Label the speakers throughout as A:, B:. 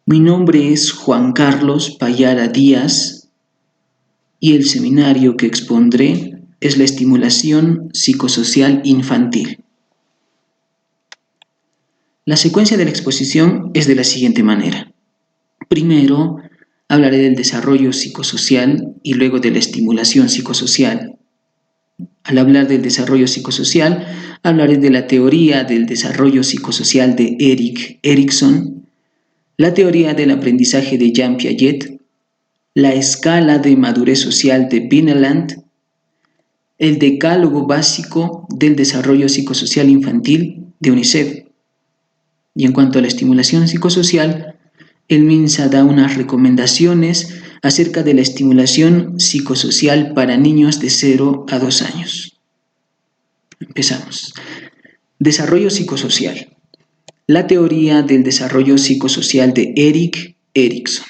A: Mi nombre es Juan Carlos Payara Díaz y el seminario que expondré es la estimulación psicosocial infantil. La secuencia de la exposición es de la siguiente manera. Primero, hablaré del desarrollo psicosocial y luego de la estimulación psicosocial. Al hablar del desarrollo psicosocial, hablaré de la teoría del desarrollo psicosocial de Erik Erikson, la teoría del aprendizaje de Jean Piaget, la escala de madurez social de Vineland, el decálogo básico del desarrollo psicosocial infantil de UNICEF. Y en cuanto a la estimulación psicosocial, el MINSA da unas recomendaciones acerca de la estimulación psicosocial para niños de 0 a 2 años. Empezamos. Desarrollo psicosocial. La teoría del desarrollo psicosocial de Erik Erikson.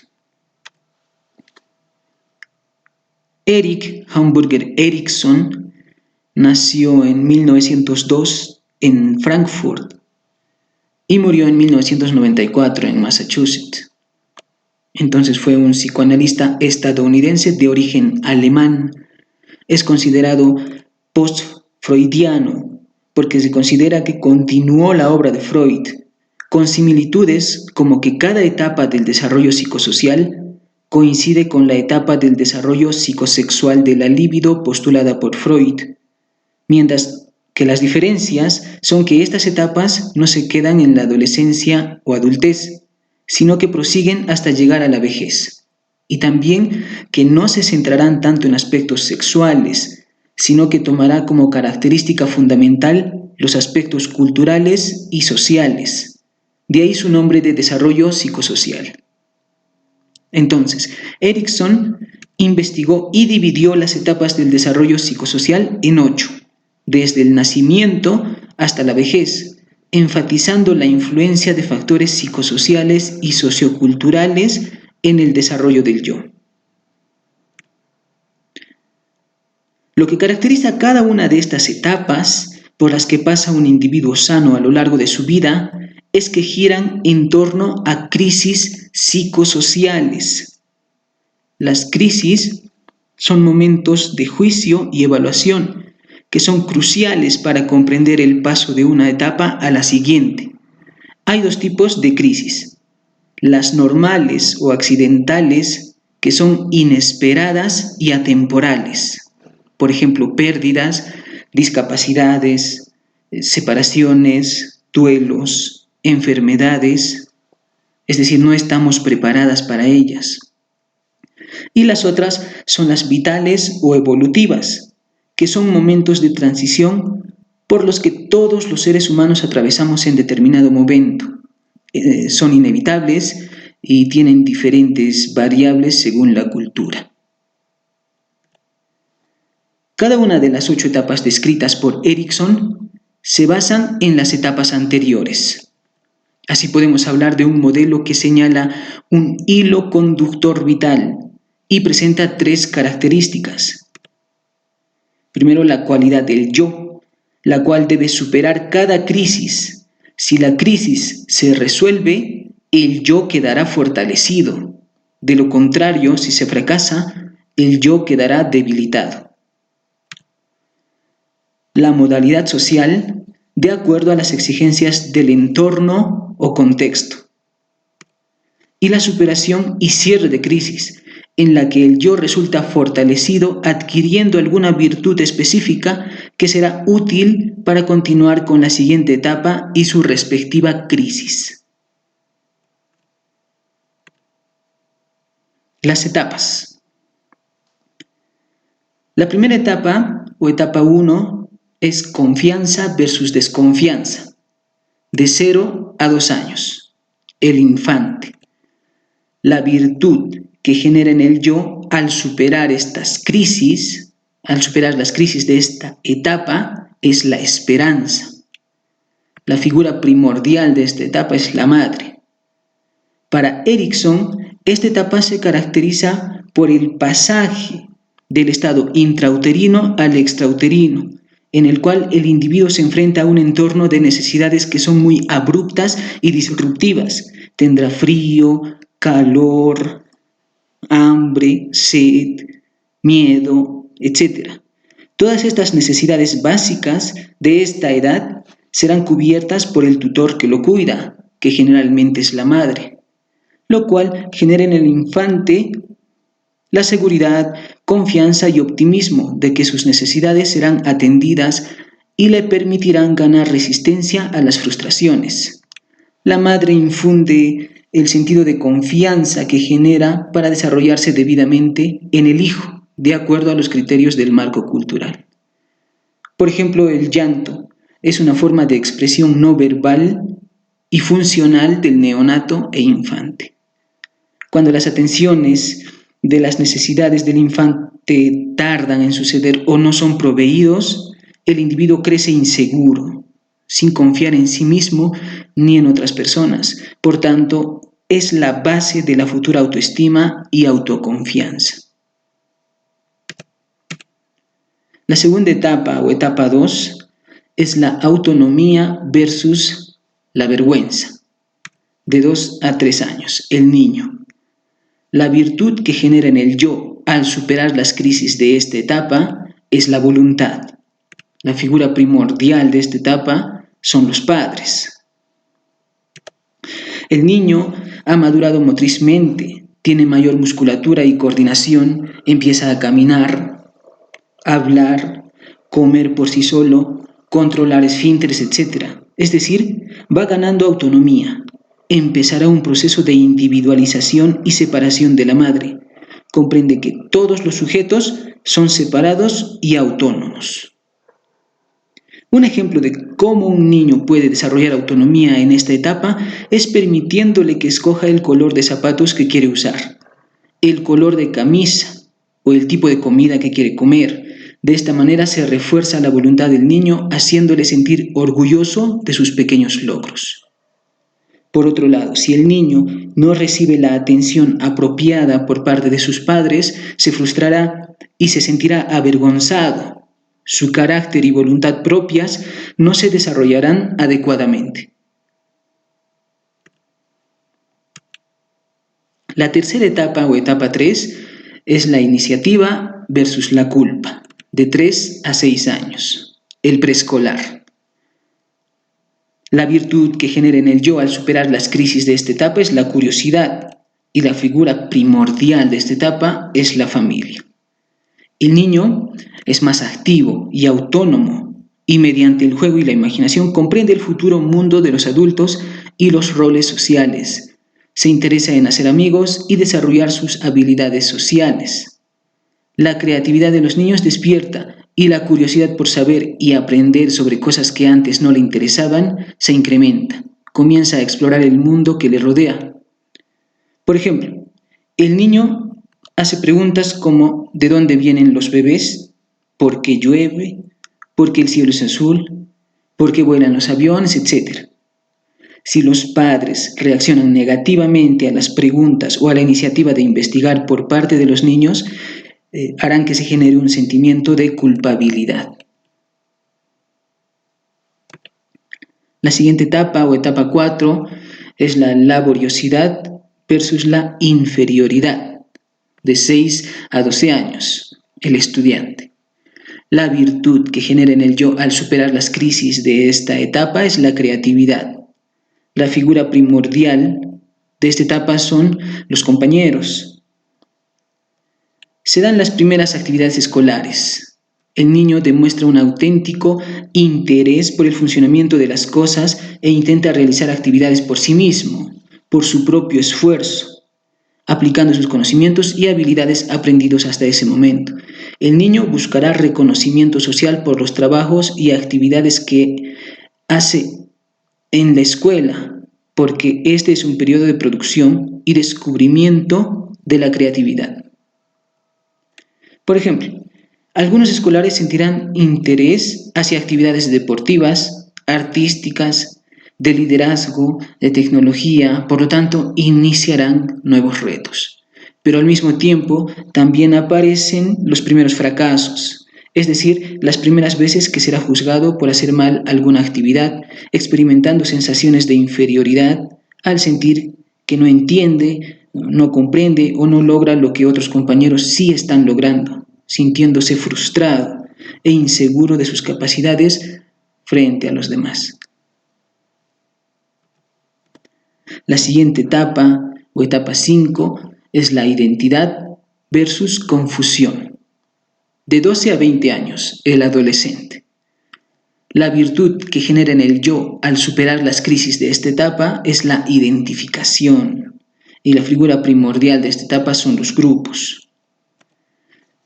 A: Erik Hamburger Erikson nació en 1902 en Frankfurt y murió en 1994 en Massachusetts. Entonces fue un psicoanalista estadounidense de origen alemán. Es considerado post-freudiano porque se considera que continuó la obra de Freud, con similitudes como que cada etapa del desarrollo psicosocial coincide con la etapa del desarrollo psicosexual de la libido postulada por Freud, mientras que las diferencias son que estas etapas no se quedan en la adolescencia o adultez, sino que prosiguen hasta llegar a la vejez, y también que no se centrarán tanto en aspectos sexuales, sino que tomará como característica fundamental los aspectos culturales y sociales. De ahí su nombre de desarrollo psicosocial. Entonces, Erikson investigó y dividió las etapas del desarrollo psicosocial en 8, desde el nacimiento hasta la vejez, enfatizando la influencia de factores psicosociales y socioculturales en el desarrollo del yo. Lo que caracteriza a cada una de estas etapas por las que pasa un individuo sano a lo largo de su vida es que giran en torno a crisis psicosociales. Las crisis son momentos de juicio y evaluación que son cruciales para comprender el paso de una etapa a la siguiente. Hay 2 tipos de crisis: las normales o accidentales, que son inesperadas y atemporales. Por ejemplo, pérdidas, discapacidades, separaciones, duelos, enfermedades, es decir, no estamos preparadas para ellas. Y las otras son las vitales o evolutivas, que son momentos de transición por los que todos los seres humanos atravesamos en determinado momento. Son inevitables y tienen diferentes variables según la cultura. Cada una de las 8 etapas descritas por Erikson se basan en las etapas anteriores. Así podemos hablar de un modelo que señala un hilo conductor vital y presenta 3 características. Primero, la cualidad del yo, la cual debe superar cada crisis. Si la crisis se resuelve, el yo quedará fortalecido. De lo contrario, si se fracasa, el yo quedará debilitado. La modalidad social de acuerdo a las exigencias del entorno o contexto. Y la superación y cierre de crisis, en la que el yo resulta fortalecido adquiriendo alguna virtud específica que será útil para continuar con la siguiente etapa y su respectiva crisis. Las etapas. La primera etapa, o etapa 1, es confianza versus desconfianza, de 0 a 2 años, el infante. La virtud que genera en el yo al superar estas crisis, al superar las crisis de esta etapa, es la esperanza. La figura primordial de esta etapa es la madre. Para Erikson, esta etapa se caracteriza por el pasaje del estado intrauterino al extrauterino, en el cual el individuo se enfrenta a un entorno de necesidades que son muy abruptas y disruptivas. Tendrá frío, calor, hambre, sed, miedo, etc. Todas estas necesidades básicas de esta edad serán cubiertas por el tutor que lo cuida, que generalmente es la madre, lo cual genera en el infante la seguridad, confianza y optimismo de que sus necesidades serán atendidas y le permitirán ganar resistencia a las frustraciones. La madre infunde el sentido de confianza que genera para desarrollarse debidamente en el hijo, de acuerdo a los criterios del marco cultural. Por ejemplo, el llanto es una forma de expresión no verbal y funcional del neonato e infante. Cuando las atenciones de las necesidades del infante tardan en suceder o no son proveídos, el individuo crece inseguro, sin confiar en sí mismo ni en otras personas. Por tanto, es la base de la futura autoestima y autoconfianza. La segunda etapa o etapa 2 es la autonomía versus la vergüenza, de 2 a 3 años, el niño. La virtud que genera en el yo al superar las crisis de esta etapa es la voluntad. La figura primordial de esta etapa son los padres. El niño ha madurado motrizmente, tiene mayor musculatura y coordinación, empieza a caminar, hablar, comer por sí solo, controlar esfínteres, etc. Es decir, va ganando autonomía. Empezará un proceso de individualización y separación de la madre. Comprende que todos los sujetos son separados y autónomos. Un ejemplo de cómo un niño puede desarrollar autonomía en esta etapa es permitiéndole que escoja el color de zapatos que quiere usar, el color de camisa o el tipo de comida que quiere comer. De esta manera se refuerza la voluntad del niño, haciéndole sentir orgulloso de sus pequeños logros. Por otro lado, si el niño no recibe la atención apropiada por parte de sus padres, se frustrará y se sentirá avergonzado. Su carácter y voluntad propias no se desarrollarán adecuadamente. La tercera etapa o etapa 3 es la iniciativa versus la culpa, de 3 a 6 años, el preescolar. La virtud que genera en el yo al superar las crisis de esta etapa es la curiosidad, y la figura primordial de esta etapa es la familia. El niño es más activo y autónomo, y mediante el juego y la imaginación comprende el futuro mundo de los adultos y los roles sociales. Se interesa en hacer amigos y desarrollar sus habilidades sociales. La creatividad de los niños despierta y la curiosidad por saber y aprender sobre cosas que antes no le interesaban se incrementa. Comienza a explorar el mundo que le rodea. Por ejemplo, el niño hace preguntas como ¿de dónde vienen los bebés? ¿Por qué llueve? ¿Por qué el cielo es azul? ¿Por qué vuelan los aviones? Etc. Si los padres reaccionan negativamente a las preguntas o a la iniciativa de investigar por parte de los niños, harán que se genere un sentimiento de culpabilidad. La siguiente etapa o etapa 4 es la laboriosidad versus la inferioridad, de 6 a 12 años, el estudiante. La virtud que genera en el yo al superar las crisis de esta etapa es la creatividad. La figura primordial de esta etapa son los compañeros. Se dan las primeras actividades escolares. El niño demuestra un auténtico interés por el funcionamiento de las cosas e intenta realizar actividades por sí mismo, por su propio esfuerzo, aplicando sus conocimientos y habilidades aprendidos hasta ese momento. El niño buscará reconocimiento social por los trabajos y actividades que hace en la escuela, porque este es un periodo de producción y descubrimiento de la creatividad. Por ejemplo, algunos escolares sentirán interés hacia actividades deportivas, artísticas, de liderazgo, de tecnología, por lo tanto, iniciarán nuevos retos. Pero al mismo tiempo también aparecen los primeros fracasos, es decir, las primeras veces que será juzgado por hacer mal alguna actividad, experimentando sensaciones de inferioridad al sentir que no entiende, no comprende o no logra lo que otros compañeros sí están logrando, sintiéndose frustrado e inseguro de sus capacidades frente a los demás. La siguiente etapa, o etapa 5, es la identidad versus confusión. De 12 a 20 años, el adolescente. La virtud que genera en el yo al superar las crisis de esta etapa es la identificación, y la figura primordial de esta etapa son los grupos.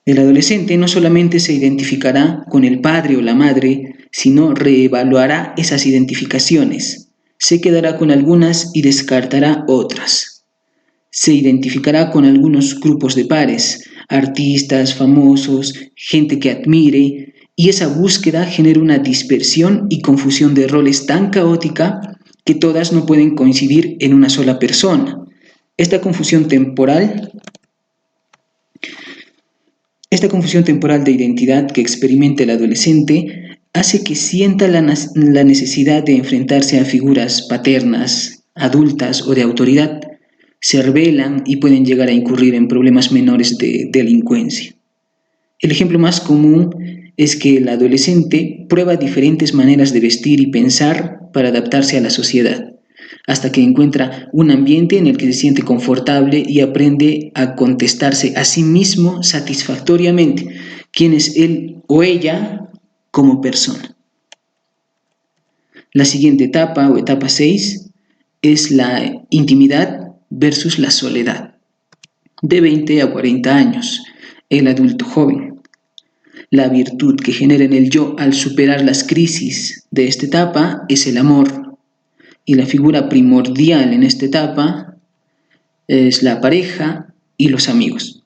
A: El adolescente no solamente se identificará con el padre o la madre, sino reevaluará esas identificaciones. Se quedará con algunas y descartará otras. Se identificará con algunos grupos de pares, artistas, famosos, gente que admire, y esa búsqueda genera una dispersión y confusión de roles tan caótica que todas no pueden coincidir en una sola persona. Esta confusión temporal de identidad que experimenta el adolescente hace que sienta la necesidad de enfrentarse a figuras paternas, adultas o de autoridad. Se rebelan y pueden llegar a incurrir en problemas menores de delincuencia. El ejemplo más común es que el adolescente prueba diferentes maneras de vestir y pensar para adaptarse a la sociedad, hasta que encuentra un ambiente en el que se siente confortable y aprende a contestarse a sí mismo satisfactoriamente quién es él o ella como persona. La siguiente etapa, o etapa 6, es la intimidad versus la soledad. De 20 a 40 años, el adulto joven. La virtud que genera en el yo al superar las crisis de esta etapa es el amor. Y la figura primordial en esta etapa es la pareja y los amigos.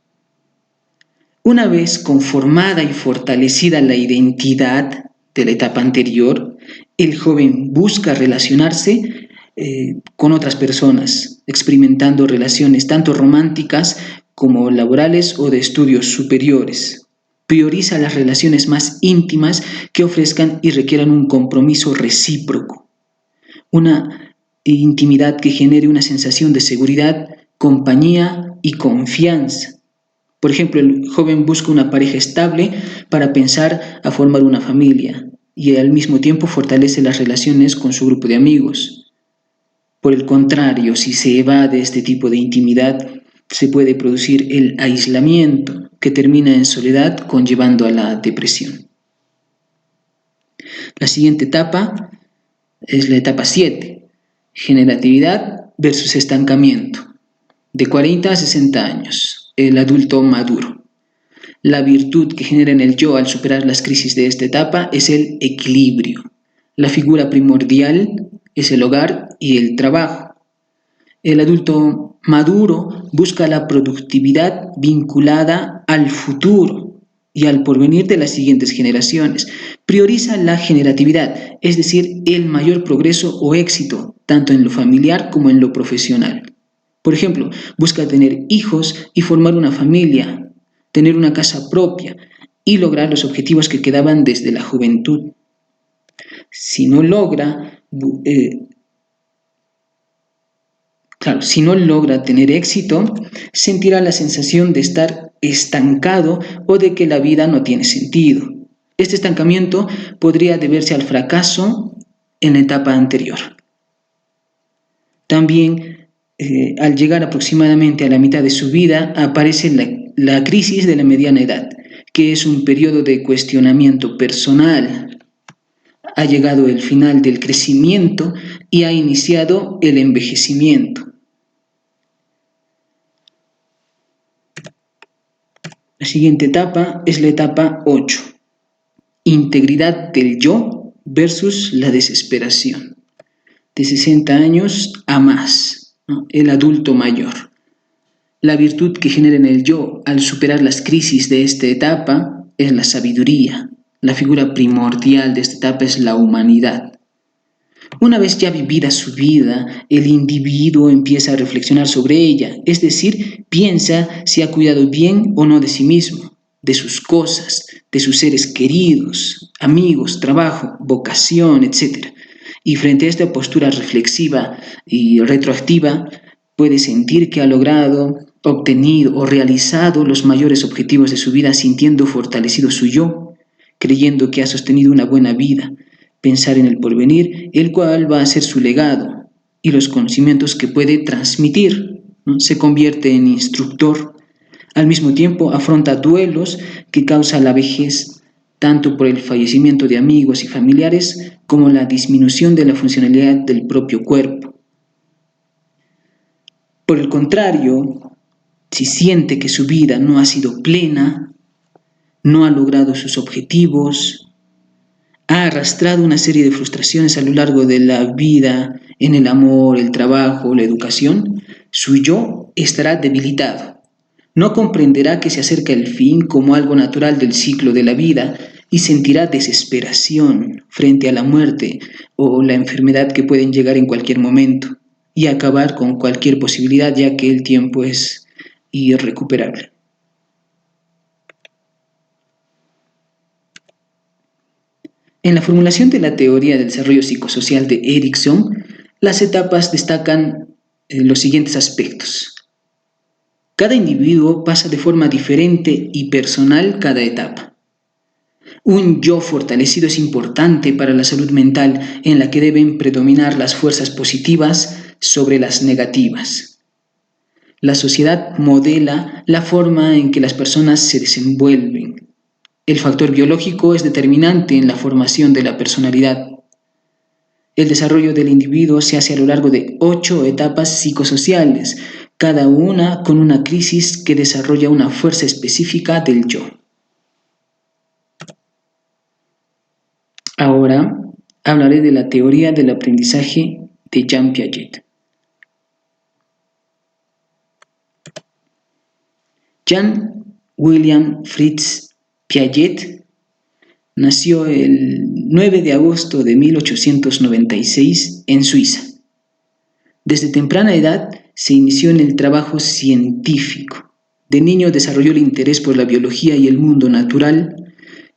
A: Una vez conformada y fortalecida la identidad de la etapa anterior, el joven busca relacionarse con otras personas, experimentando relaciones tanto románticas como laborales o de estudios superiores. Prioriza las relaciones más íntimas que ofrezcan y requieran un compromiso recíproco. Una intimidad que genere una sensación de seguridad, compañía y confianza. Por ejemplo, el joven busca una pareja estable para pensar a formar una familia y al mismo tiempo fortalece las relaciones con su grupo de amigos. Por el contrario, si se evade este tipo de intimidad, se puede producir el aislamiento, que termina en soledad, conllevando a la depresión. La siguiente etapa es la etapa 7, generatividad versus estancamiento. De 40 a 60 años, el adulto maduro. La virtud que genera en el yo al superar las crisis de esta etapa es el equilibrio. La figura primordial es el hogar y el trabajo. El adulto maduro busca la productividad vinculada al futuro y al porvenir de las siguientes generaciones. Prioriza la generatividad, es decir, el mayor progreso o éxito, tanto en lo familiar como en lo profesional. Por ejemplo, busca tener hijos y formar una familia, tener una casa propia y lograr los objetivos que quedaban desde la juventud. Si no logra tener éxito, sentirá la sensación de estar estancado o de que la vida no tiene sentido. Este estancamiento podría deberse al fracaso en la etapa anterior. También, al llegar aproximadamente a la mitad de su vida, aparece la crisis de la mediana edad, que es un periodo de cuestionamiento personal. Ha llegado el final del crecimiento y ha iniciado el envejecimiento. La siguiente etapa es la etapa 8, integridad del yo versus la desesperación. De 60 años a más, ¿no? El adulto mayor. La virtud que genera en el yo al superar las crisis de esta etapa es la sabiduría. La figura primordial de esta etapa es la humanidad. Una vez ya vivida su vida, el individuo empieza a reflexionar sobre ella, es decir, piensa si ha cuidado bien o no de sí mismo, de sus cosas, de sus seres queridos, amigos, trabajo, vocación, etc. Y frente a esta postura reflexiva y retroactiva, Puede sentir que ha logrado, obtenido o realizado los mayores objetivos de su vida sintiendo fortalecido su yo, creyendo que ha sostenido una buena vida, pensar en el porvenir, el cual va a ser su legado y los conocimientos que puede transmitir, ¿no? Se convierte en instructor. Al mismo tiempo afronta duelos que causa la vejez, tanto por el fallecimiento de amigos y familiares como la disminución de la funcionalidad del propio cuerpo. Por el contrario, si siente que su vida no ha sido plena, no ha logrado sus objetivos, ha arrastrado una serie de frustraciones a lo largo de la vida en el amor, el trabajo, la educación, su yo estará debilitado. No comprenderá que se acerca el fin como algo natural del ciclo de la vida y sentirá desesperación frente a la muerte o la enfermedad que pueden llegar en cualquier momento y acabar con cualquier posibilidad ya que el tiempo es irrecuperable. En la formulación de la teoría del desarrollo psicosocial de Erikson, las etapas destacan los siguientes aspectos. Cada individuo pasa de forma diferente y personal cada etapa. Un yo fortalecido es importante para la salud mental en la que deben predominar las fuerzas positivas sobre las negativas. La sociedad modela la forma en que las personas se desenvuelven. El factor biológico es determinante en la formación de la personalidad. El desarrollo del individuo se hace a lo largo de 8 etapas psicosociales, cada una con una crisis que desarrolla una fuerza específica del yo. Ahora hablaré de la teoría del aprendizaje de Jean Piaget. Jean William Fritz Piaget nació el 9 de agosto de 1896 en Suiza. Desde temprana edad se inició en el trabajo científico. De niño desarrolló el interés por la biología y el mundo natural.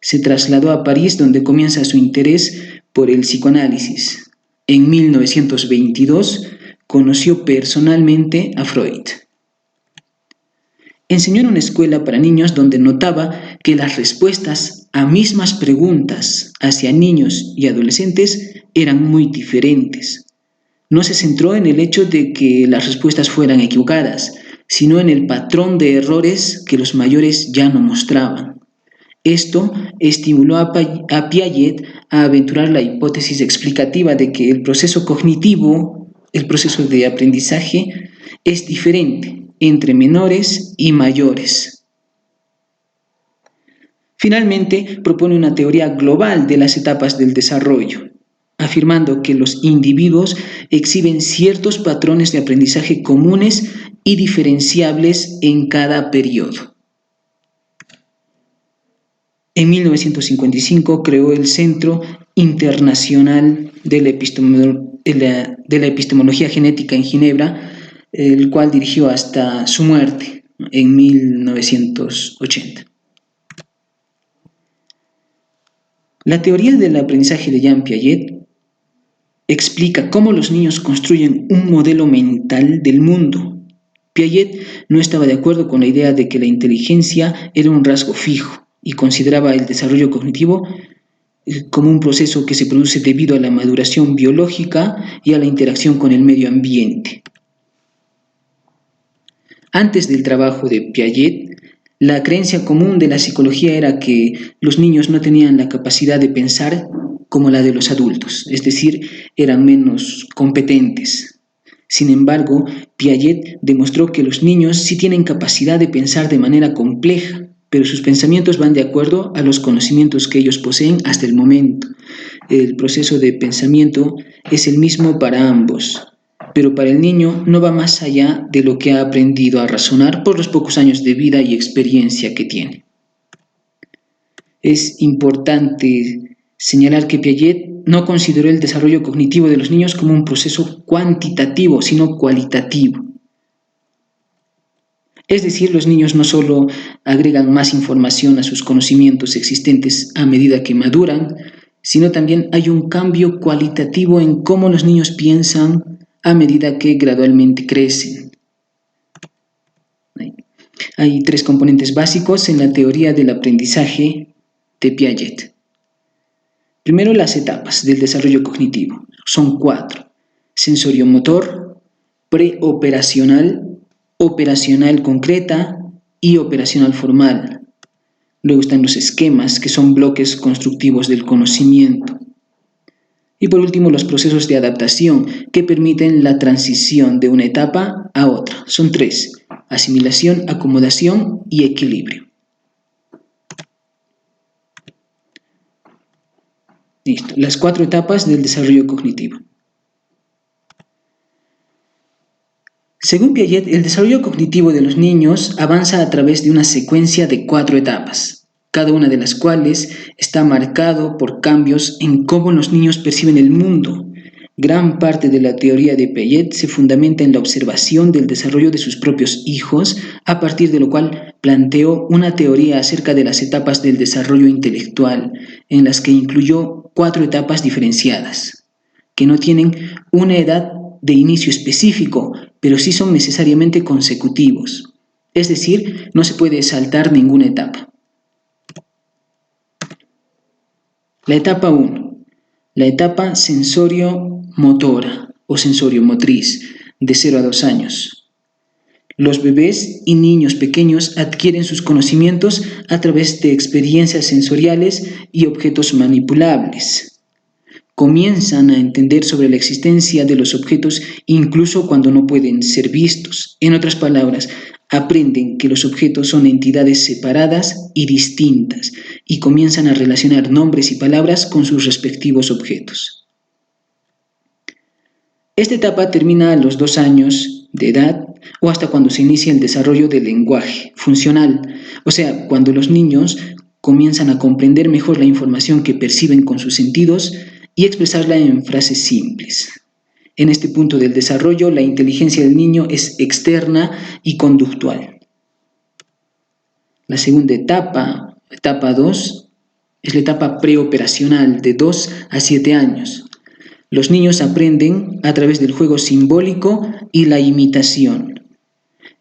A: Se trasladó a París donde comienza su interés por el psicoanálisis. En 1922 conoció personalmente a Freud. Enseñó en una escuela para niños donde notaba que las respuestas a mismas preguntas hacia niños y adolescentes eran muy diferentes. No se centró en el hecho de que las respuestas fueran equivocadas, sino en el patrón de errores que los mayores ya no mostraban. Esto estimuló a Piaget a aventurar la hipótesis explicativa de que el proceso cognitivo, el proceso de aprendizaje, es diferente entre menores y mayores. Finalmente, propone una teoría global de las etapas del desarrollo, afirmando que los individuos exhiben ciertos patrones de aprendizaje comunes y diferenciables en cada periodo. En 1955 creó el Centro Internacional de la Epistemología Genética en Ginebra, el cual dirigió hasta su muerte en 1980. La teoría del aprendizaje de Jean Piaget explica cómo los niños construyen un modelo mental del mundo. Piaget no estaba de acuerdo con la idea de que la inteligencia era un rasgo fijo y consideraba el desarrollo cognitivo como un proceso que se produce debido a la maduración biológica y a la interacción con el medio ambiente. Antes del trabajo de Piaget, la creencia común de la psicología era que los niños no tenían la capacidad de pensar como la de los adultos, es decir, eran menos competentes. Sin embargo, Piaget demostró que los niños sí tienen capacidad de pensar de manera compleja, pero sus pensamientos van de acuerdo a los conocimientos que ellos poseen hasta el momento. El proceso de pensamiento es el mismo para ambos, pero para el niño no va más allá de lo que ha aprendido a razonar por los pocos años de vida y experiencia que tiene. Es importante señalar que Piaget no consideró el desarrollo cognitivo de los niños como un proceso cuantitativo, sino cualitativo. Es decir, los niños no solo agregan más información a sus conocimientos existentes a medida que maduran, sino también hay un cambio cualitativo en cómo los niños piensan a medida que gradualmente crecen. Hay tres componentes básicos en la teoría del aprendizaje de Piaget. Primero, las etapas del desarrollo cognitivo. Son 4. Sensoriomotor, preoperacional, operacional concreta y operacional formal. Luego están los esquemas, que son bloques constructivos del conocimiento. Y por último, los procesos de adaptación, que permiten la transición de una etapa a otra. Son 3. Asimilación, acomodación y equilibrio. Listo. Las 4 etapas del desarrollo cognitivo. Según Piaget, el desarrollo cognitivo de los niños avanza a través de una secuencia de 4 etapas, cada una de las cuales está marcado por cambios en cómo los niños perciben el mundo. Gran parte de la teoría de Piaget se fundamenta en la observación del desarrollo de sus propios hijos, a partir de lo cual planteó una teoría acerca de las etapas del desarrollo intelectual, en las que incluyó 4 etapas diferenciadas, que no tienen una edad de inicio específico, pero sí son necesariamente consecutivos. Es decir, no se puede saltar ninguna etapa. La etapa 1. La etapa sensorio-motora o sensorio-motriz, de 0 a 2 años. Los bebés y niños pequeños adquieren sus conocimientos a través de experiencias sensoriales y objetos manipulables. Comienzan a entender sobre la existencia de los objetos incluso cuando no pueden ser vistos. En otras palabras, aprenden que los objetos son entidades separadas y distintas y comienzan a relacionar nombres y palabras con sus respectivos objetos. Esta etapa termina a los 2 años de edad o hasta cuando se inicia el desarrollo del lenguaje funcional, o sea, cuando los niños comienzan a comprender mejor la información que perciben con sus sentidos y expresarla en frases simples. En este punto del desarrollo, la inteligencia del niño es externa y conductual. La segunda etapa, etapa 2, es la etapa preoperacional de 2 a 7 años. Los niños aprenden a través del juego simbólico y la imitación.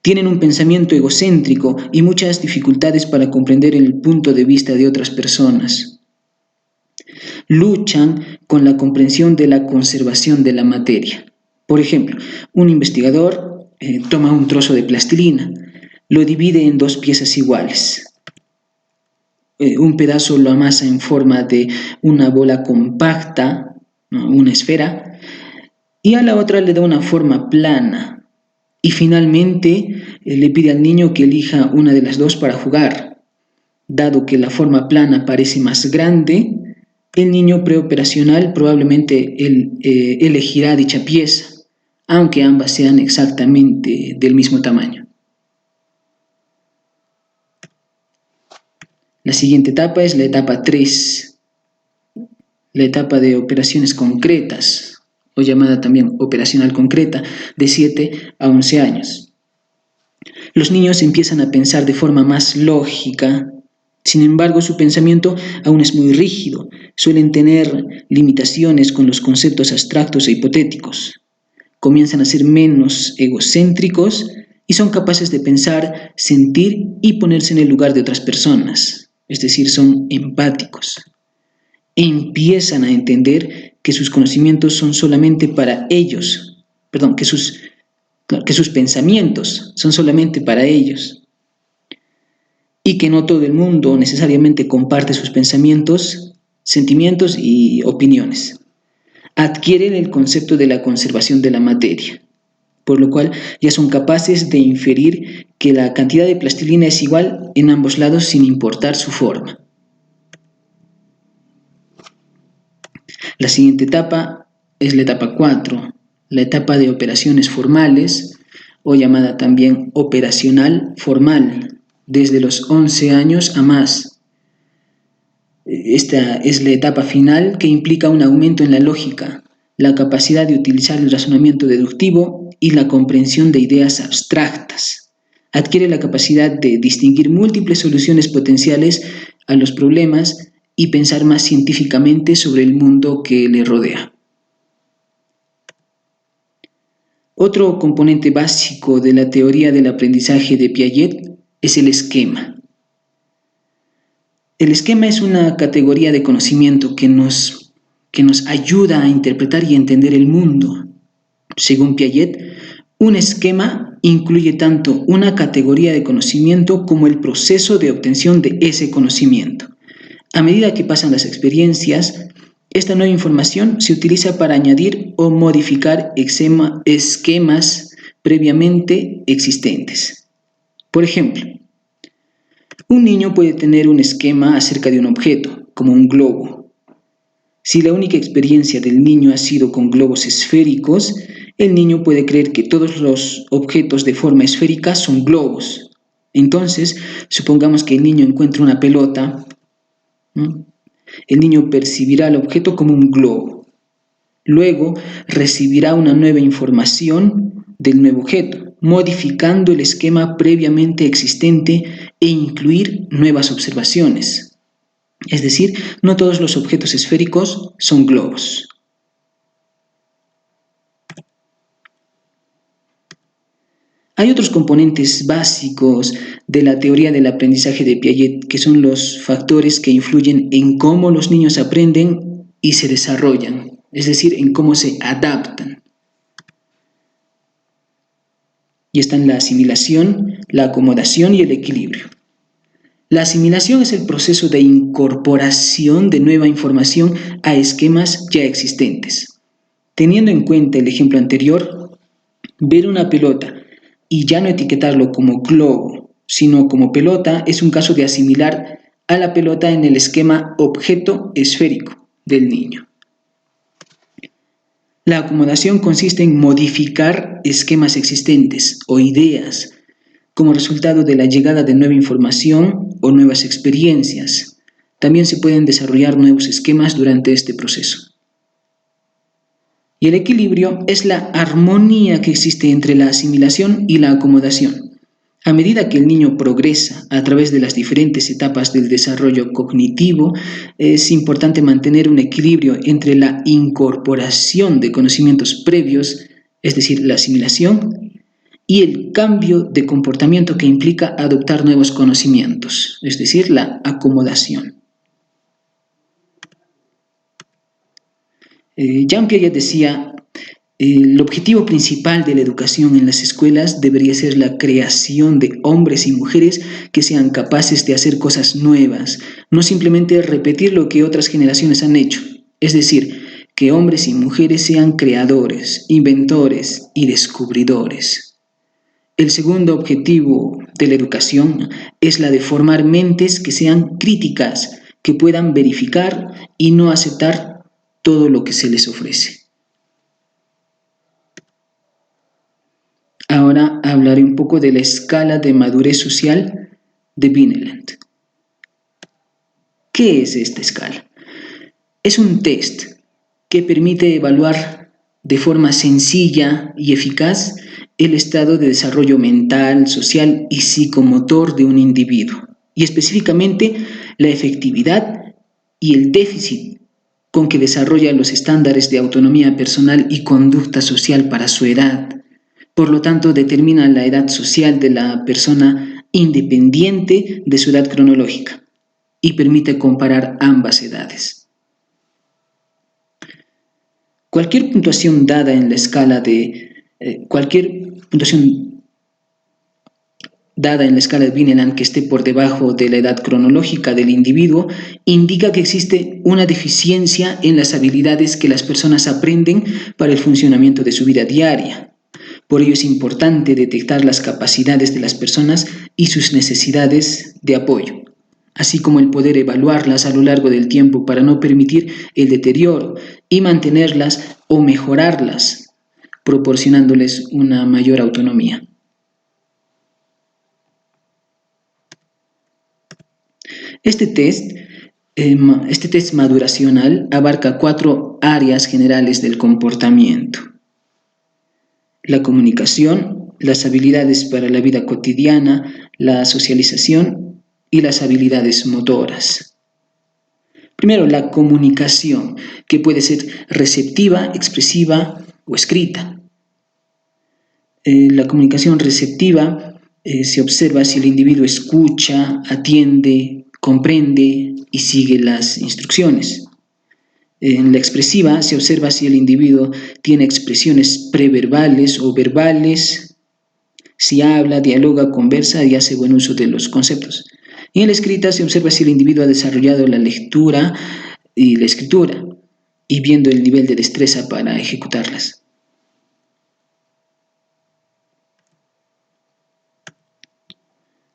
A: Tienen un pensamiento egocéntrico y muchas dificultades para comprender el punto de vista de otras personas. Luchan con la comprensión de la conservación de la materia. Por ejemplo, un investigador toma un trozo de plastilina, lo divide en 2 piezas iguales. Un pedazo lo amasa en forma de una bola compacta, ¿no?, una esfera, y a la otra le da una forma plana. Y finalmente le pide al niño que elija una de las 2 para jugar. Dado que la forma plana parece más grande, el niño preoperacional probablemente elegirá dicha pieza, aunque ambas sean exactamente del mismo tamaño. La siguiente etapa es la etapa 3, la etapa de operaciones concretas, o llamada también operacional concreta, de 7 a 11 años. Los niños empiezan a pensar de forma más lógica. Sin embargo, su pensamiento aún es muy rígido. Suelen tener limitaciones con los conceptos abstractos e hipotéticos. Comienzan a ser menos egocéntricos y son capaces de pensar, sentir y ponerse en el lugar de otras personas. Es decir, son empáticos. Empiezan a entender que sus conocimientos son solamente para ellos. Que sus pensamientos son solamente para ellos. Y que no todo el mundo necesariamente comparte sus pensamientos, sentimientos y opiniones. Adquieren el concepto de la conservación de la materia, por lo cual ya son capaces de inferir que la cantidad de plastilina es igual en ambos lados sin importar su forma. La siguiente etapa es la etapa 4, la etapa de operaciones formales, o llamada también operacional formal, desde los 11 años a más. Esta es la etapa final que implica un aumento en la lógica, la capacidad de utilizar el razonamiento deductivo y la comprensión de ideas abstractas. Adquiere la capacidad de distinguir múltiples soluciones potenciales a los problemas y pensar más científicamente sobre el mundo que le rodea. Otro componente básico de la teoría del aprendizaje de Piaget es el esquema. El esquema es una categoría de conocimiento que nos ayuda a interpretar y entender el mundo. Según Piaget, un esquema incluye tanto una categoría de conocimiento como el proceso de obtención de ese conocimiento. A medida que pasan las experiencias, esta nueva información se utiliza para añadir o modificar esquemas previamente existentes. Por ejemplo, un niño puede tener un esquema acerca de un objeto, como un globo. Si la única experiencia del niño ha sido con globos esféricos, el niño puede creer que todos los objetos de forma esférica son globos. Entonces, supongamos que el niño encuentra una pelota, ¿no? El niño percibirá el objeto como un globo. Luego recibirá una nueva información del nuevo objeto, modificando el esquema previamente existente e incluir nuevas observaciones. Es decir, no todos los objetos esféricos son globos. Hay otros componentes básicos de la teoría del aprendizaje de Piaget, que son los factores que influyen en cómo los niños aprenden y se desarrollan, es decir, en cómo se adaptan. Y están la asimilación, la acomodación y el equilibrio. La asimilación es el proceso de incorporación de nueva información a esquemas ya existentes. Teniendo en cuenta el ejemplo anterior, ver una pelota y ya no etiquetarlo como globo, sino como pelota, es un caso de asimilar a la pelota en el esquema objeto esférico del niño. La acomodación consiste en modificar esquemas existentes o ideas como resultado de la llegada de nueva información o nuevas experiencias. También se pueden desarrollar nuevos esquemas durante este proceso. Y el equilibrio es la armonía que existe entre la asimilación y la acomodación. A medida que el niño progresa a través de las diferentes etapas del desarrollo cognitivo, es importante mantener un equilibrio entre la incorporación de conocimientos previos, es decir, la asimilación, y el cambio de comportamiento que implica adoptar nuevos conocimientos, es decir, la acomodación. Jean Piaget decía, el objetivo principal de la educación en las escuelas debería ser la creación de hombres y mujeres que sean capaces de hacer cosas nuevas, no simplemente repetir lo que otras generaciones han hecho, es decir, que hombres y mujeres sean creadores, inventores y descubridores. El segundo objetivo de la educación es la de formar mentes que sean críticas, que puedan verificar y no aceptar todo lo que se les ofrece. Ahora hablaré un poco de la escala de madurez social de Vineland. ¿Qué es esta escala? Es un test que permite evaluar de forma sencilla y eficaz el estado de desarrollo mental, social y psicomotor de un individuo, y específicamente la efectividad y el déficit con que desarrolla los estándares de autonomía personal y conducta social para su edad. Por lo tanto, determina la edad social de la persona independiente de su edad cronológica y permite comparar ambas edades. Cualquier puntuación dada en la escala de Vineland que esté por debajo de la edad cronológica del individuo indica que existe una deficiencia en las habilidades que las personas aprenden para el funcionamiento de su vida diaria. Por ello es importante detectar las capacidades de las personas y sus necesidades de apoyo, así como el poder evaluarlas a lo largo del tiempo para no permitir el deterioro y mantenerlas o mejorarlas, proporcionándoles una mayor autonomía. Este test maduracional abarca 4 áreas generales del comportamiento: la comunicación, las habilidades para la vida cotidiana, la socialización y las habilidades motoras. Primero, la comunicación, que puede ser receptiva, expresiva o escrita. La comunicación receptiva Se observa si el individuo escucha, atiende, comprende y sigue las instrucciones. En la expresiva se observa si el individuo tiene expresiones preverbales o verbales, si habla, dialoga, conversa y hace buen uso de los conceptos. Y en la escrita se observa si el individuo ha desarrollado la lectura y la escritura, y viendo el nivel de destreza para ejecutarlas.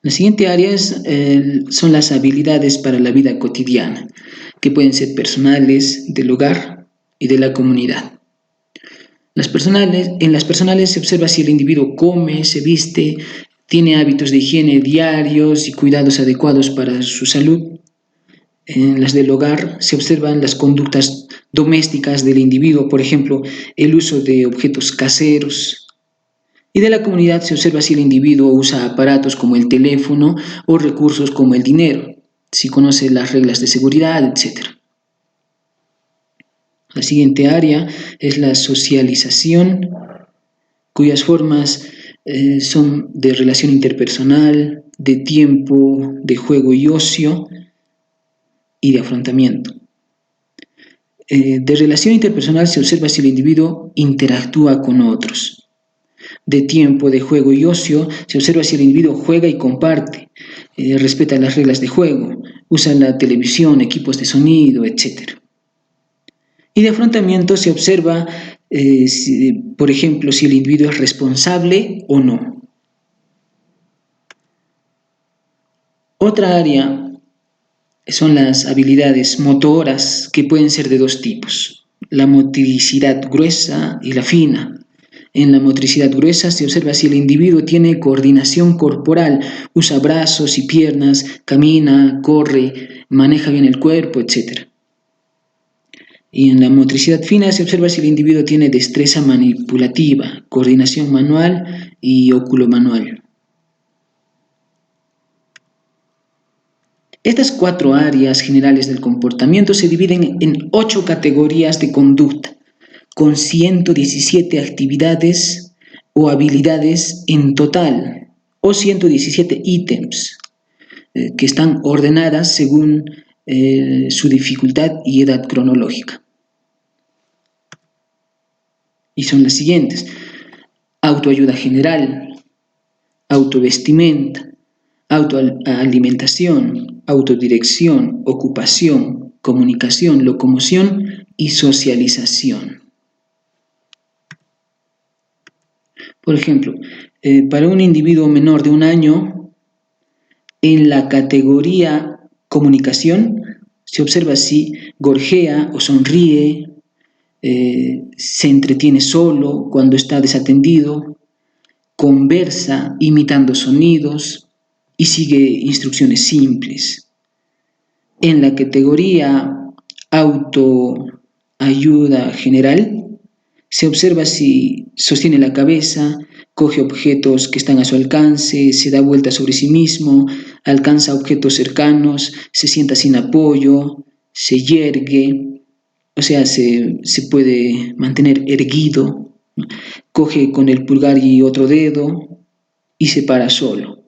A: La siguiente área son las habilidades para la vida cotidiana, que pueden ser personales, del hogar y de la comunidad. En las personales se observa si el individuo come, se viste, tiene hábitos de higiene diarios y cuidados adecuados para su salud. En las del hogar se observan las conductas domésticas del individuo, por ejemplo, el uso de objetos caseros. Y de la comunidad se observa si el individuo usa aparatos como el teléfono o recursos como el dinero, si conoce las reglas de seguridad, etc. La siguiente área es la socialización, cuyas formas son de relación interpersonal, de tiempo, de juego y ocio y de afrontamiento. De relación interpersonal se observa si el individuo interactúa con otros. De tiempo, de juego y ocio se observa si el individuo juega y comparte, respeta las reglas de juego, usa la televisión, equipos de sonido, etc. Y de afrontamiento se observa, por ejemplo, si el individuo es responsable o no. Otra área son las habilidades motoras, que pueden ser de dos tipos: la motricidad gruesa y la fina. En la motricidad gruesa se observa si el individuo tiene coordinación corporal, usa brazos y piernas, camina, corre, maneja bien el cuerpo, etc. Y en la motricidad fina se observa si el individuo tiene destreza manipulativa, coordinación manual y óculo-manual. Estas 4 áreas generales del comportamiento se dividen en 8 categorías de conducta, con 117 actividades o habilidades en total, o 117 ítems, que están ordenadas según su dificultad y edad cronológica. Y son las siguientes: autoayuda general, autovestimenta, autoalimentación, autodirección, ocupación, comunicación, locomoción y socialización. Por ejemplo, para un individuo menor de 1 año, en la categoría comunicación se observa si gorjea o sonríe, se entretiene solo cuando está desatendido, conversa imitando sonidos y sigue instrucciones simples. En la categoría autoayuda general se observa si sostiene la cabeza, coge objetos que están a su alcance, se da vuelta sobre sí mismo, alcanza objetos cercanos, se sienta sin apoyo, se yergue, o sea, se puede mantener erguido, coge con el pulgar y otro dedo y se para solo.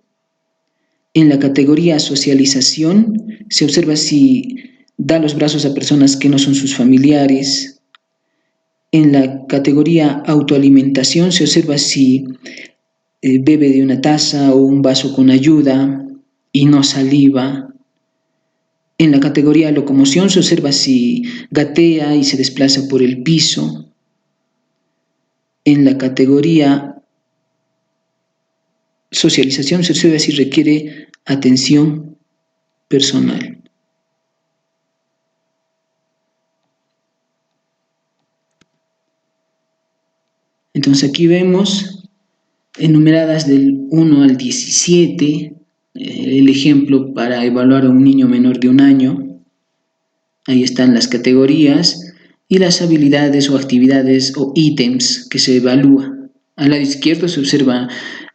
A: En la categoría socialización se observa si da los brazos a personas que no son sus familiares. En la categoría autoalimentación se observa si bebe de una taza o un vaso con ayuda y no saliva. En la categoría locomoción se observa si gatea y se desplaza por el piso. En la categoría socialización se observa si requiere atención personal. Entonces aquí vemos enumeradas del 1 al 17, el ejemplo para evaluar a un niño menor de 1 año. Ahí están las categorías y las habilidades o actividades o ítems que se evalúan. Al lado izquierdo se observan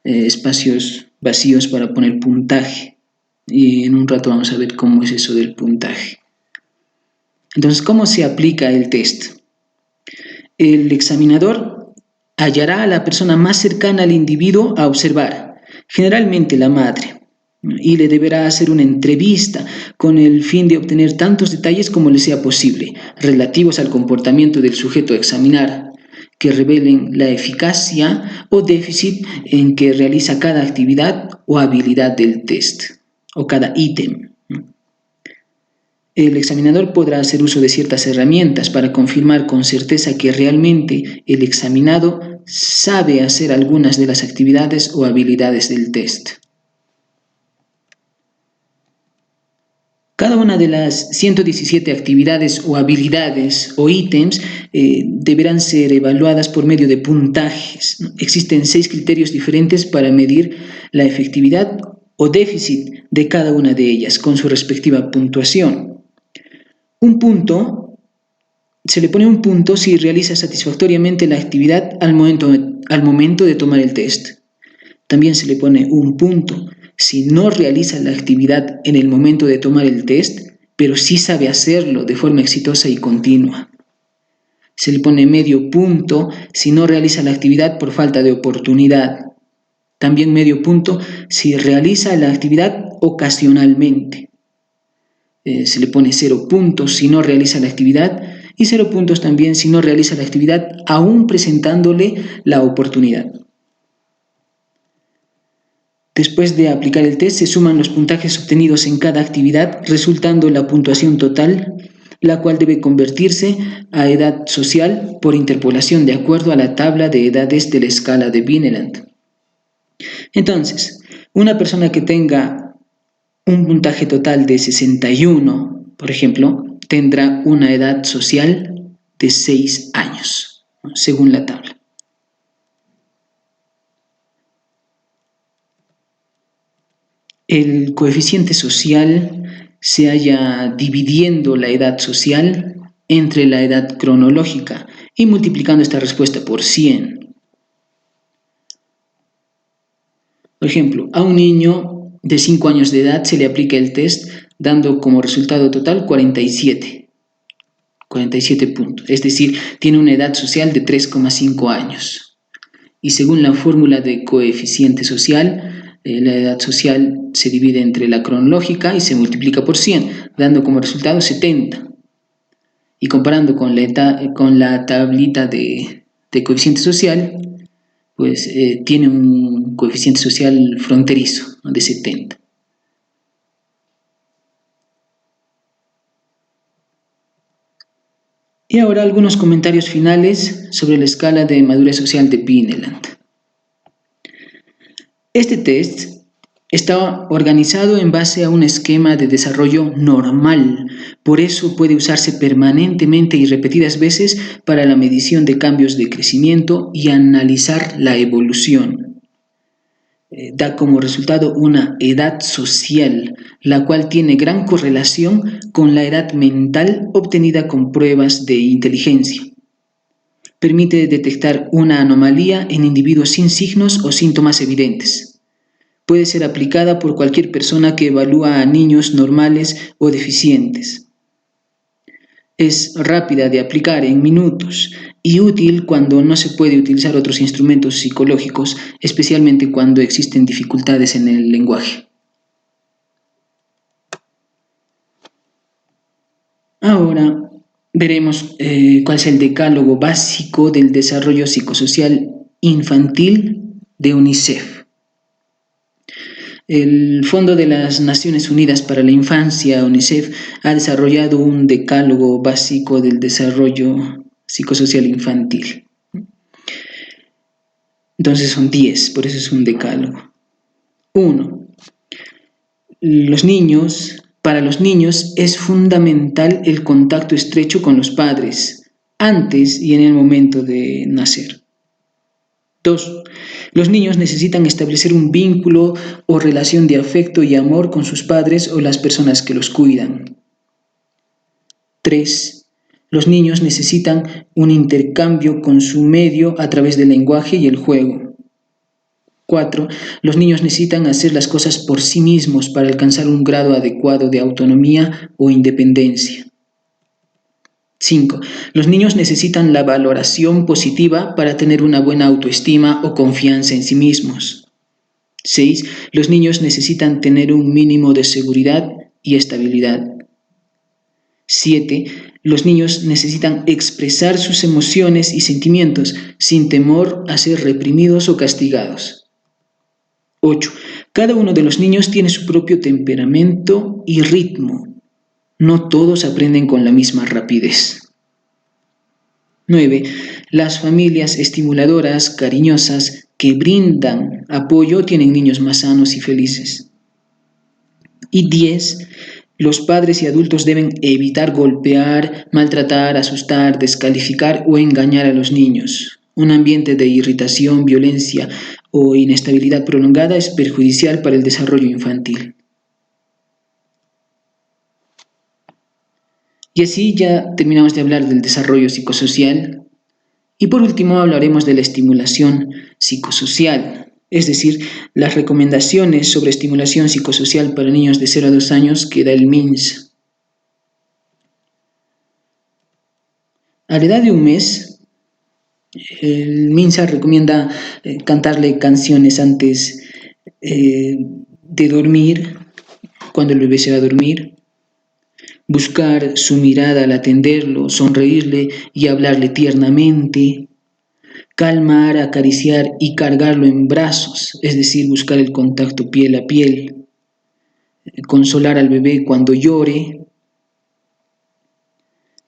A: espacios vacíos para poner puntaje. Y en un rato vamos a ver cómo es eso del puntaje. Entonces, ¿cómo se aplica el test? El examinador hallará a la persona más cercana al individuo a observar generalmente la madre, y le deberá hacer una entrevista con el fin de obtener tantos detalles como le sea posible relativos al comportamiento del sujeto a examinar, que revelen la eficacia o déficit en que realiza cada actividad o habilidad del test o cada ítem. El examinador podrá hacer uso de ciertas herramientas para confirmar con certeza que realmente el examinado sabe hacer algunas de las actividades o habilidades del test. Cada una de las 117 actividades o habilidades o ítems deberán ser evaluadas por medio de puntajes. Existen 6 criterios diferentes para medir la efectividad o déficit de cada una de ellas con su respectiva puntuación. Se le pone un punto si realiza satisfactoriamente la actividad al momento de tomar el test. También se le pone un punto si no realiza la actividad en el momento de tomar el test, pero sí sabe hacerlo de forma exitosa y continua. Se le pone medio punto si no realiza la actividad por falta de oportunidad. También medio punto si realiza la actividad ocasionalmente. Se le pone 0 puntos si no realiza la actividad y 0 puntos también si no realiza la actividad aún presentándole la oportunidad. Después de aplicar el test, se suman los puntajes obtenidos en cada actividad, resultando la puntuación total, la cual debe convertirse a edad social por interpolación de acuerdo a la tabla de edades de la escala de Vineland. Entonces, una persona que tenga un puntaje total de 61, por ejemplo, tendrá una edad social de 6 años, según la tabla. El coeficiente social se halla dividiendo la edad social entre la edad cronológica y multiplicando esta respuesta por 100. Por ejemplo, a un niño de 5 años de edad se le aplica el test dando como resultado total 47 puntos, es decir, tiene una edad social de 3,5 años. Y según la fórmula de coeficiente social, la edad social se divide entre la cronológica y se multiplica por 100, dando como resultado 70. Y comparando con la tablita de coeficiente social, pues tiene un coeficiente social fronterizo, ¿no?, de 70. Y ahora algunos comentarios finales sobre la escala de madurez social de Vineland. Este test está organizado en base a un esquema de desarrollo normal, por eso puede usarse permanentemente y repetidas veces para la medición de cambios de crecimiento y analizar la evolución. Da como resultado una edad social, la cual tiene gran correlación con la edad mental obtenida con pruebas de inteligencia. Permite detectar una anomalía en individuos sin signos o síntomas evidentes. Puede ser aplicada por cualquier persona que evalúa a niños normales o deficientes. Es rápida de aplicar en minutos y útil cuando no se puede utilizar otros instrumentos psicológicos, especialmente cuando existen dificultades en el lenguaje. Ahora veremos cuál es el decálogo básico del desarrollo psicosocial infantil de UNICEF. El Fondo de las Naciones Unidas para la Infancia, UNICEF, ha desarrollado un decálogo básico del desarrollo psicosocial infantil. Entonces son 10, por eso es un decálogo. 1. Para los niños es fundamental el contacto estrecho con los padres, antes y en el momento de nacer. 2. Los niños necesitan establecer un vínculo o relación de afecto y amor con sus padres o las personas que los cuidan. 3. Los niños necesitan un intercambio con su medio a través del lenguaje y el juego. 4. Los niños necesitan hacer las cosas por sí mismos para alcanzar un grado adecuado de autonomía o independencia. 5. Los niños necesitan la valoración positiva para tener una buena autoestima o confianza en sí mismos. 6. Los niños necesitan tener un mínimo de seguridad y estabilidad. 7. Los niños necesitan expresar sus emociones y sentimientos sin temor a ser reprimidos o castigados. 8. Cada uno de los niños tiene su propio temperamento y ritmo. No todos aprenden con la misma rapidez. 9. Las familias estimuladoras, cariñosas, que brindan apoyo tienen niños más sanos y felices. Y 10. Los padres y adultos deben evitar golpear, maltratar, asustar, descalificar o engañar a los niños. Un ambiente de irritación, violencia o inestabilidad prolongada es perjudicial para el desarrollo infantil. Y así ya terminamos de hablar del desarrollo psicosocial. Y por último hablaremos de la estimulación psicosocial, es decir, las recomendaciones sobre estimulación psicosocial para niños de 0 a 2 años que da el MINSA. A la edad de un mes, el MINSA recomienda cantarle canciones antes de dormir, cuando el bebé se va a dormir, buscar su mirada al atenderlo, sonreírle y hablarle tiernamente, calmar, acariciar y cargarlo en brazos, es decir, buscar el contacto piel a piel, consolar al bebé cuando llore,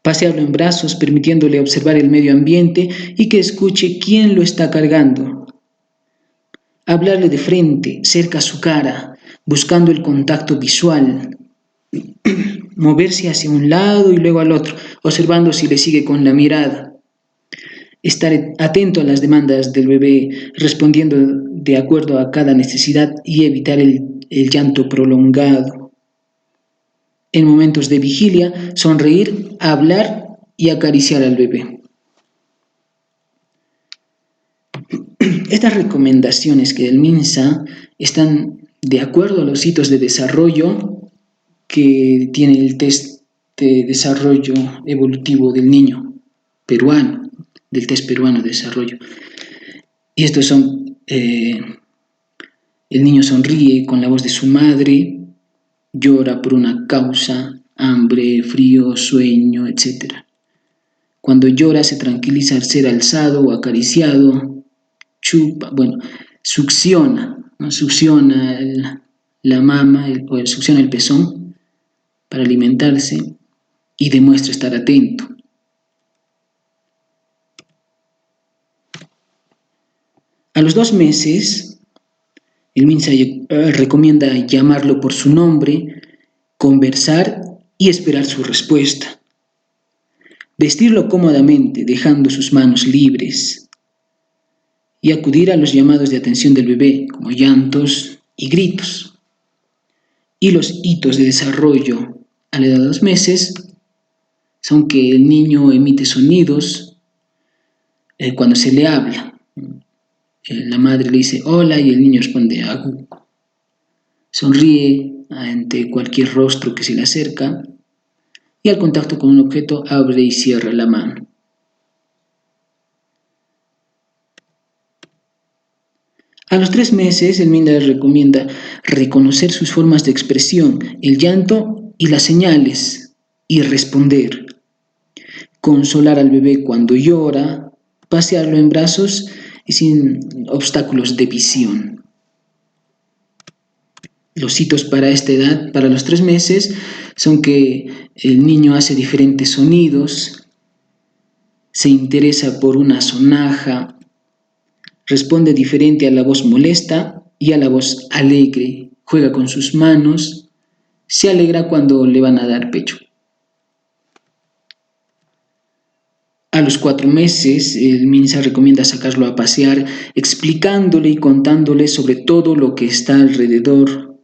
A: pasearlo en brazos permitiéndole observar el medio ambiente y que escuche quién lo está cargando, hablarle de frente, cerca a su cara, buscando el contacto visual, moverse hacia un lado y luego al otro, observando si le sigue con la mirada. Estar atento a las demandas del bebé, respondiendo de acuerdo a cada necesidad y evitar el llanto prolongado. En momentos de vigilia, sonreír, hablar y acariciar al bebé. Estas recomendaciones que del MINSA están de acuerdo a los hitos de desarrollo que tiene el test de desarrollo evolutivo del niño peruano, del test peruano de desarrollo. Y estos son, el niño sonríe con la voz de su madre, llora por una causa, hambre, frío, sueño, etc. Cuando llora se tranquiliza al ser alzado o acariciado, chupa, succiona, ¿no? Succiona la mama o succiona el pezón para alimentarse y demuestra estar atento. A los 2 meses, el MINSA recomienda llamarlo por su nombre, conversar y esperar su respuesta. Vestirlo cómodamente, dejando sus manos libres. Y acudir a los llamados de atención del bebé, como llantos y gritos. Y los hitos de desarrollo a la edad de 2 meses son que el niño emite sonidos cuando se le habla. La madre le dice hola y el niño responde agu. Sonríe ante cualquier rostro que se le acerca y al contacto con un objeto abre y cierra la mano. A los 3 meses el MINSA recomienda reconocer sus formas de expresión, el llanto y las señales y responder. Consolar al bebé cuando llora, pasearlo en brazos y sin obstáculos de visión. Los hitos para esta edad, para los 3 meses, son que el niño hace diferentes sonidos, se interesa por una sonaja, responde diferente a la voz molesta y a la voz alegre, juega con sus manos, se alegra cuando le van a dar pecho. A los 4 meses, el MINSA recomienda sacarlo a pasear, explicándole y contándole sobre todo lo que está alrededor,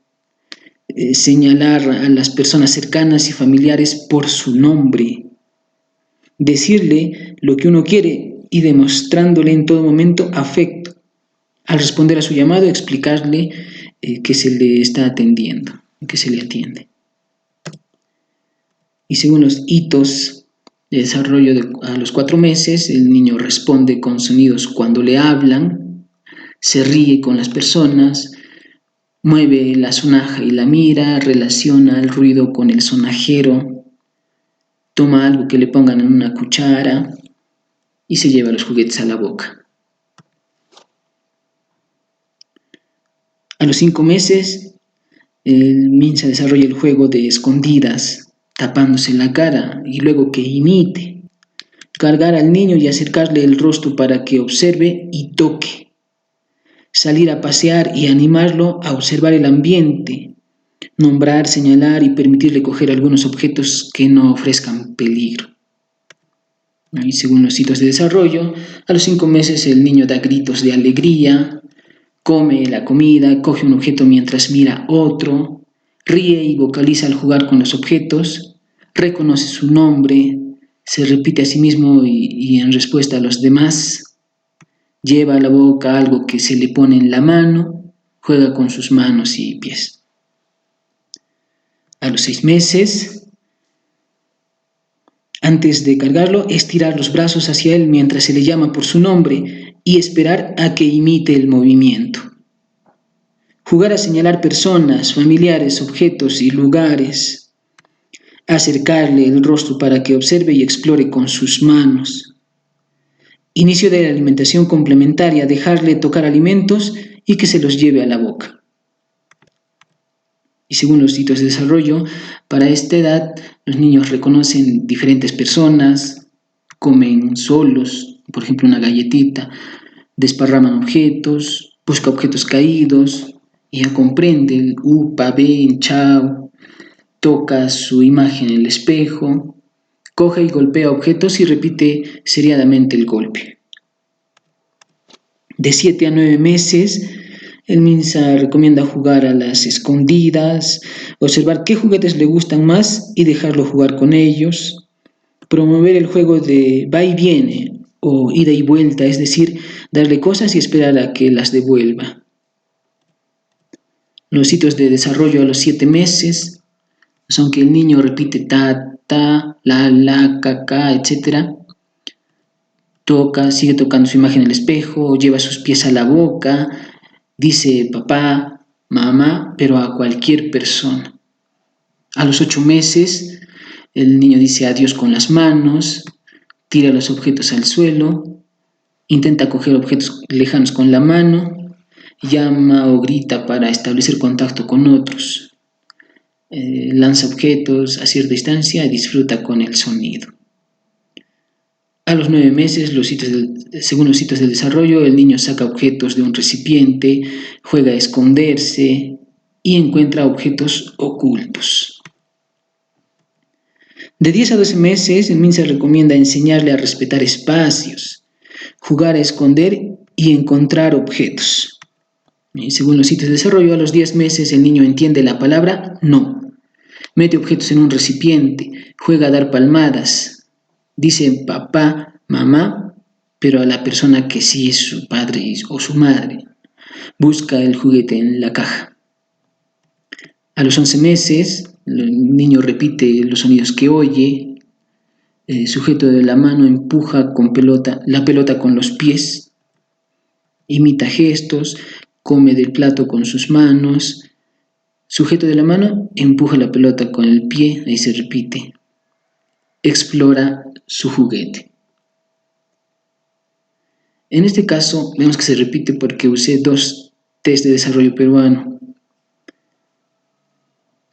A: señalar a las personas cercanas y familiares por su nombre, decirle lo que uno quiere y demostrándole en todo momento afecto. Al responder a su llamado, explicarle que se le está atendiendo, que se le atiende. Y según los hitos de desarrollo a los 4 meses, el niño responde con sonidos cuando le hablan, se ríe con las personas, Mueve la sonaja y la mira, relaciona el ruido con el sonajero, toma algo que le pongan en una cuchara y se lleva los juguetes a la boca. A los 5 meses, el Minsa desarrolla el juego de escondidas, tapándose la cara y luego que imite. Cargar al niño y acercarle el rostro para que observe y toque. Salir a pasear y animarlo a observar el ambiente. Nombrar, señalar y permitirle coger algunos objetos que no ofrezcan peligro. Y según los hitos de desarrollo, a los 5 meses el niño da gritos de alegría, come la comida, coge un objeto mientras mira otro, ríe y vocaliza al jugar con los objetos, reconoce su nombre, se repite a sí mismo y en respuesta a los demás, lleva a la boca algo que se le pone en la mano, juega con sus manos y pies. A los 6 meses, antes de cargarlo, estirar los brazos hacia él mientras se le llama por su nombre y esperar a que imite el movimiento. Jugar a señalar personas, familiares, objetos y lugares. Acercarle el rostro para que observe y explore con sus manos. Inicio de la alimentación complementaria, dejarle tocar alimentos y que se los lleve a la boca. Y según los hitos de desarrollo, para esta edad los niños reconocen diferentes personas, comen solos, por ejemplo una galletita, desparraman objetos, busca objetos caídos, y ya comprende el upa, ven, chao, toca su imagen en el espejo, coge y golpea objetos y repite seriadamente el golpe. De 7 a 9 meses, el Minsa recomienda jugar a las escondidas, observar qué juguetes le gustan más y dejarlo jugar con ellos, promover el juego de va y viene o ida y vuelta, es decir, darle cosas y esperar a que las devuelva. Los hitos de desarrollo a los 7 meses son que el niño repite ta, ta, la, ca, etc. Toca, sigue tocando su imagen en el espejo, lleva sus pies a la boca, dice papá, mamá, pero a cualquier persona. A los 8 meses, el niño dice adiós con las manos, tira los objetos al suelo, intenta coger objetos lejanos con la mano, llama o grita para establecer contacto con otros, lanza objetos a cierta distancia y disfruta con el sonido. A los 9 meses, según los hitos del desarrollo, el niño saca objetos de un recipiente, juega a esconderse y encuentra objetos ocultos. De 10 a 12 meses, el Minsa recomienda enseñarle a respetar espacios, jugar a esconder y encontrar objetos. Y según los hitos de desarrollo, a los 10 meses el niño entiende la palabra no, mete objetos en un recipiente, juega a dar palmadas, dice papá, mamá, pero a la persona que sí es su padre o su madre. Busca el juguete en la caja. A los 11 meses, el niño repite los sonidos que oye, sujeto de la mano empuja la pelota con los pies, imita gestos, come del plato con sus manos, sujeto de la mano empuja la pelota con el pie, ahí se repite, explora su juguete. En este caso, vemos que se repite porque usé 2 test de desarrollo peruano.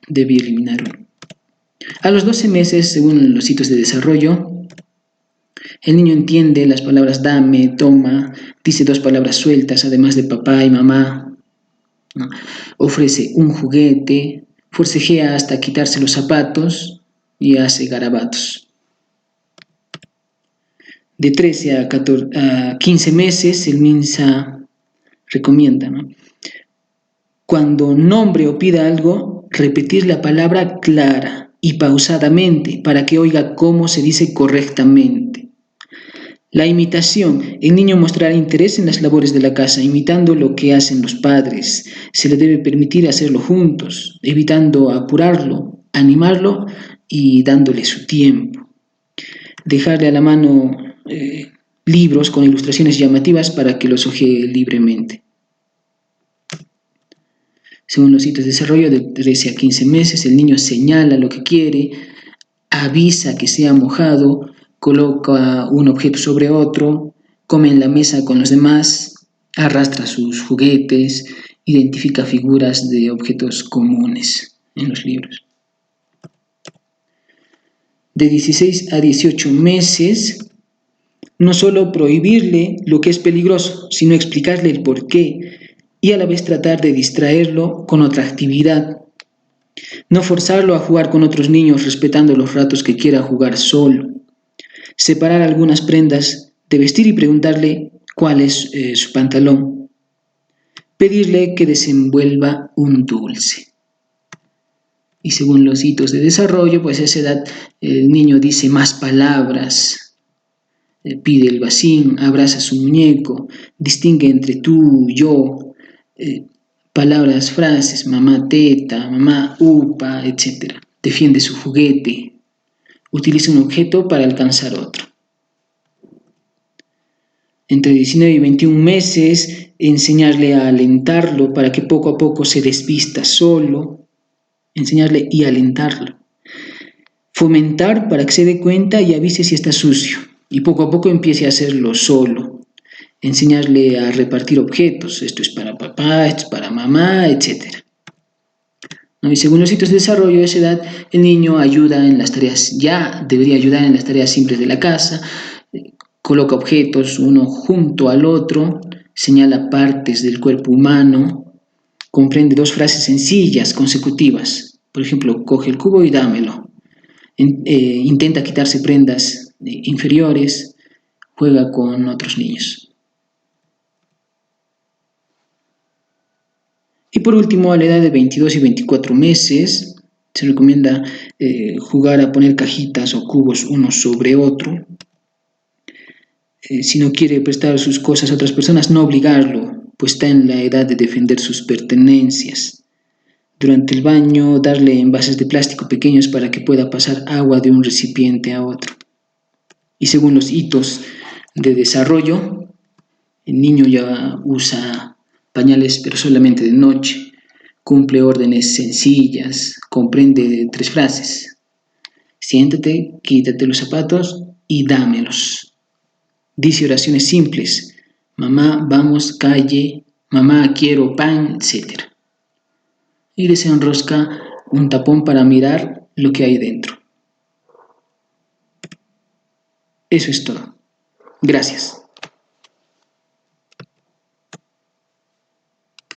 A: Debí eliminar uno. A los 12 meses, según los hitos de desarrollo, el niño entiende las palabras dame, toma, dice 2 palabras sueltas, además de papá y mamá, ¿no? Ofrece un juguete, forcejea hasta quitarse los zapatos y hace garabatos. De 13 a 15 meses, el Minsa recomienda, ¿no? Cuando nombre o pida algo, repetir la palabra clara y pausadamente para que oiga cómo se dice correctamente. La imitación. El niño mostrará interés en las labores de la casa, imitando lo que hacen los padres. Se le debe permitir hacerlo juntos, evitando apurarlo, animarlo y dándole su tiempo. Dejarle a la mano libros con ilustraciones llamativas para que los hojee libremente. Según los hitos de desarrollo, de 13 a 15 meses, el niño señala lo que quiere, avisa que se ha mojado, coloca un objeto sobre otro, come en la mesa con los demás, arrastra sus juguetes, identifica figuras de objetos comunes en los libros. De 16 a 18 meses, no solo prohibirle lo que es peligroso, sino explicarle el porqué y a la vez tratar de distraerlo con otra actividad. No forzarlo a jugar con otros niños respetando los ratos que quiera jugar solo. Separar algunas prendas de vestir y preguntarle cuál es su pantalón. Pedirle que desenvuelva un dulce. Y según los hitos de desarrollo, pues a esa edad el niño dice más palabras, pide el vacín, abraza su muñeco, distingue entre tú, yo, palabras, frases, mamá teta, mamá upa, etc. Defiende su juguete, utiliza un objeto para alcanzar otro. Entre 19 y 21 meses, enseñarle a alentarlo para que poco a poco se desvista solo, enseñarle y alentarlo. Fomentar para que se dé cuenta y avise si está sucio y poco a poco empiece a hacerlo solo. Enseñarle a repartir objetos, esto es para papá, esto es para mamá, etc. ¿No? Y según los hitos de desarrollo de esa edad, el niño ayuda en las tareas, ya debería ayudar en las tareas simples de la casa, coloca objetos uno junto al otro, señala partes del cuerpo humano, comprende dos frases sencillas, consecutivas. Por ejemplo, coge el cubo y dámelo. Intenta quitarse prendas inferiores, juega con otros niños. Y por último, a la edad de 22 y 24 meses, se recomienda jugar a poner cajitas o cubos uno sobre otro. Si no quiere prestar sus cosas a otras personas, no obligarlo, pues está en la edad de defender sus pertenencias. Durante el baño, darle envases de plástico pequeños para que pueda pasar agua de un recipiente a otro. Y según los hitos de desarrollo, el niño ya usa pañales, pero solamente de noche. Cumple órdenes sencillas, comprende 3 frases. Siéntate, quítate los zapatos y dámelos. Dice oraciones simples. Mamá, vamos, calle, mamá, quiero pan, etc. Y desenrosca un tapón para mirar lo que hay dentro. Eso es todo. Gracias.